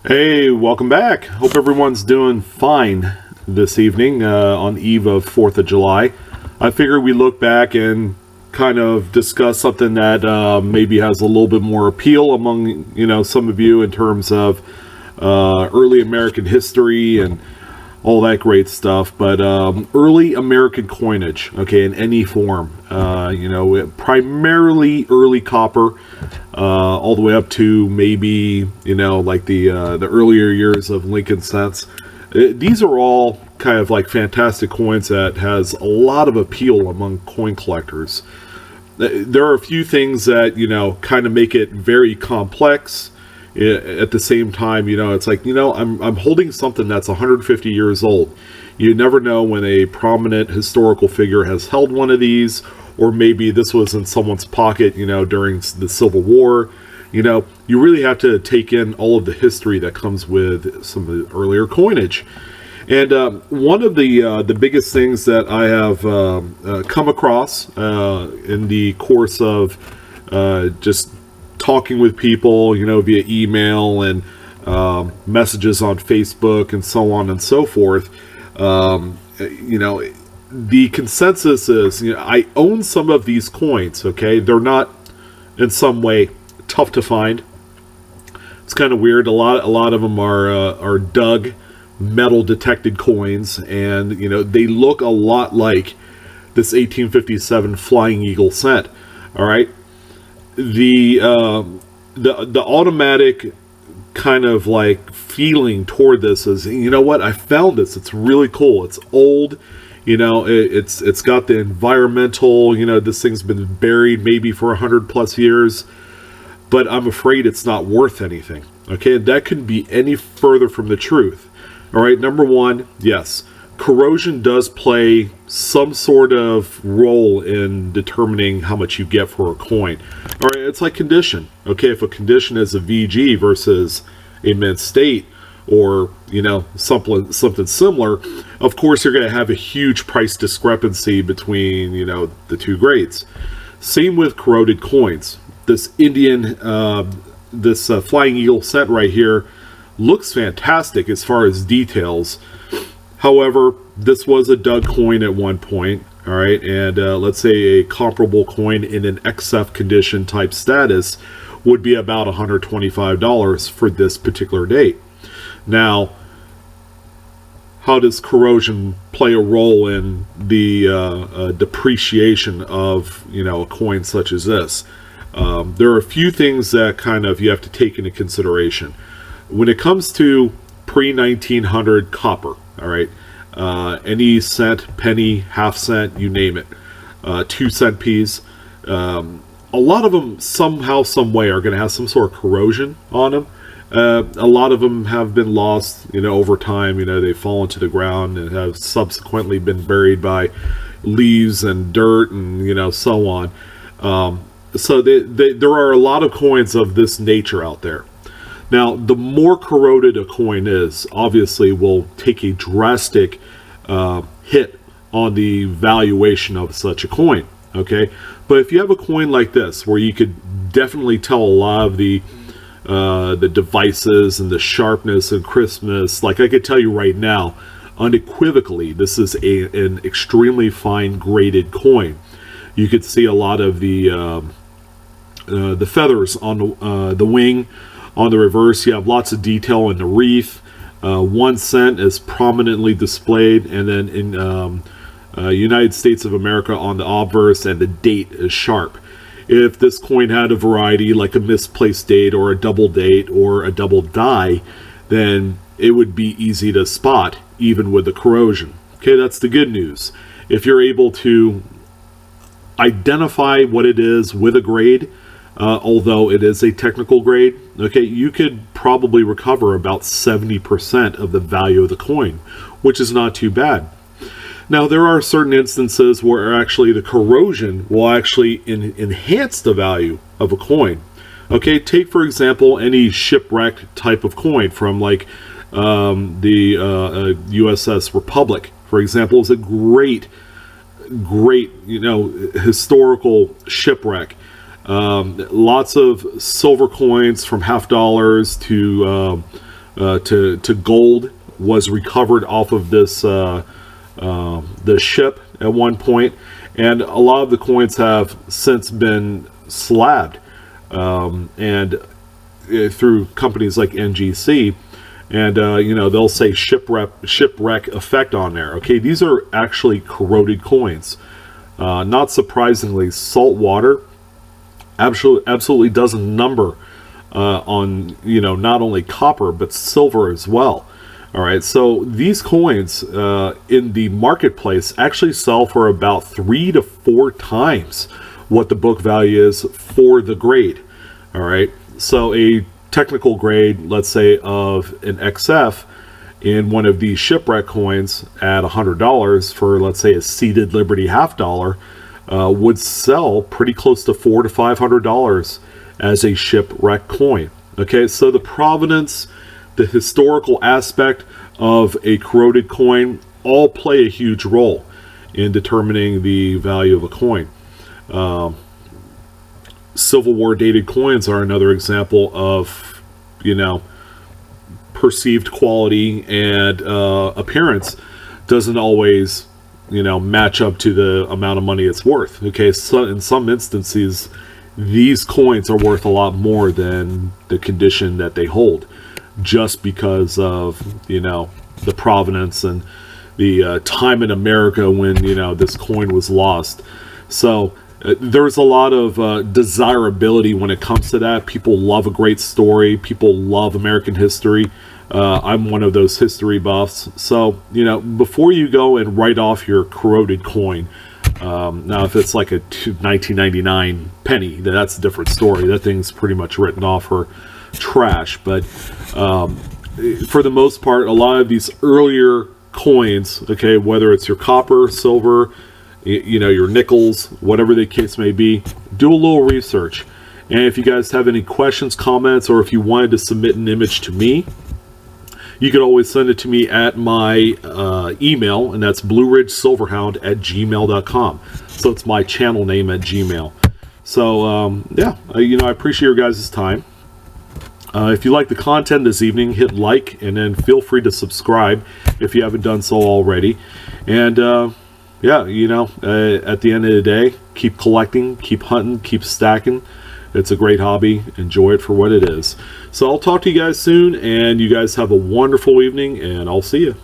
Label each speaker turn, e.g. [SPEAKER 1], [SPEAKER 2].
[SPEAKER 1] Hey, welcome back. Hope everyone's doing fine this evening on eve of 4th of July. I figured we look back and kind of discuss something that maybe has a little bit more appeal among, some of you in terms of early American history and all that great stuff. But early American coinage, okay, in any form, primarily early copper, all the way up to maybe, like the earlier years of Lincoln cents. These are all kind of like fantastic coins that has a lot of appeal among coin collectors. There are a few things that, kind of make it very complex. At the same time, it's like, I'm holding something that's 150 years old. You never know when a prominent historical figure has held one of these, or maybe this was in someone's pocket, during the Civil War. You really have to take in all of the history that comes with some of the earlier coinage. And one of the biggest things that I have come across in the course of just talking with people, via email and messages on Facebook and so on and so forth, the consensus is, I own some of these coins, okay? They're not in some way tough to find. It's kind of weird. A lot of them are dug, metal detected coins, and they look a lot like this 1857 Flying Eagle cent. All right, the automatic kind of like feeling toward this is, what, I found this. It's really cool. It's old. It's got the environmental. This thing's been buried maybe for 100 plus years. But I'm afraid it's not worth anything. Okay, and that couldn't be any further from the truth. All right, number one, yes, corrosion does play some sort of role in determining how much you get for a coin. All right, it's like condition. Okay, if a condition is a VG versus a mint state, or something similar, of course you're going to have a huge price discrepancy between the two grades. Same with corroded coins. This Flying Eagle cent right here looks fantastic as far as details. However, this was a dug coin at one point, all right, and let's say a comparable coin in an XF condition type status would be about $125 for this particular date. Now, how does corrosion play a role in the depreciation of a coin such as this? There are a few things that kind of you have to take into consideration when it comes to pre-1900 copper. All right, any cent, penny, half cent, you name it, 2 cent piece. A lot of them somehow, some way are going to have some sort of corrosion on them. A lot of them have been lost, over time. They fall into the ground and have subsequently been buried by leaves and dirt and so on. So there are a lot of coins of this nature out there. Now, the more corroded a coin is, obviously will take a drastic hit on the valuation of such a coin. Okay, but if you have a coin like this, where you could definitely tell a lot of the devices and the sharpness and crispness, like I could tell you right now, unequivocally, this is an extremely fine graded coin. You could see a lot of the feathers on the wing, on the reverse. You have lots of detail in the wreath. 1 cent is prominently displayed, and then in United States of America on the obverse, and the date is sharp. If this coin had a variety like a misplaced date or a double date or a double die, then it would be easy to spot even with the corrosion. Okay, that's the good news. If you're able to identify what it is with a grade, although it is a technical grade, okay, you could probably recover about 70% of the value of the coin, which is not too bad. Now, there are certain instances where actually the corrosion will actually enhance the value of a coin. Okay, take for example any shipwreck type of coin from like the USS Republic, for example, is a great historical shipwreck. Lots of silver coins from $50 to to gold was recovered off of this the ship at one point, and a lot of the coins have since been slabbed, and through companies like NGC, and you know, they'll say shipwreck effect on there. Okay, these are actually corroded coins. Not surprisingly, salt water absolutely doesn't number on, you know, not only copper but silver as well. All right, so these coins in the marketplace actually sell for about 3 to 4 times what the book value is for the grade. All right, so a technical grade, let's say of an XF in one of these shipwreck coins at $100 for, let's say, a seated Liberty $half, would sell pretty close to $400 to $500 as a shipwreck coin. Okay, so the provenance, the historical aspect of a corroded coin all play a huge role in determining the value of a coin. Civil War dated coins are another example of, you know, perceived quality and appearance doesn't always, you know, match up to the amount of money it's worth. Okay, so in some instances, these coins are worth a lot more than the condition that they hold, just because of, you know, the provenance and the time in America when, you know, this coin was lost. So there's a lot of desirability when it comes to that. People love a great story. People love American history. I'm one of those history buffs. So, you know, before you go and write off your corroded coin, now if it's like a 1999 penny, that's a different story. That thing's pretty much written off for trash. But for the most part, a lot of these earlier coins, okay, whether it's your copper, silver, you know, your nickels, whatever the case may be, do a little research. And if you guys have any questions, comments, or if you wanted to submit an image to me, you can always send it to me at my email, and that's blueridgesilverhound@gmail.com. So it's my channel name at Gmail. So yeah, you know, I appreciate your guys' time. If you like the content this evening, hit like, and then feel free to subscribe if you haven't done so already. And yeah, you know, at the end of the day, keep collecting, keep hunting, keep stacking. It's a great hobby. Enjoy it for what it is. So I'll talk to you guys soon, and you guys have a wonderful evening, and I'll see you.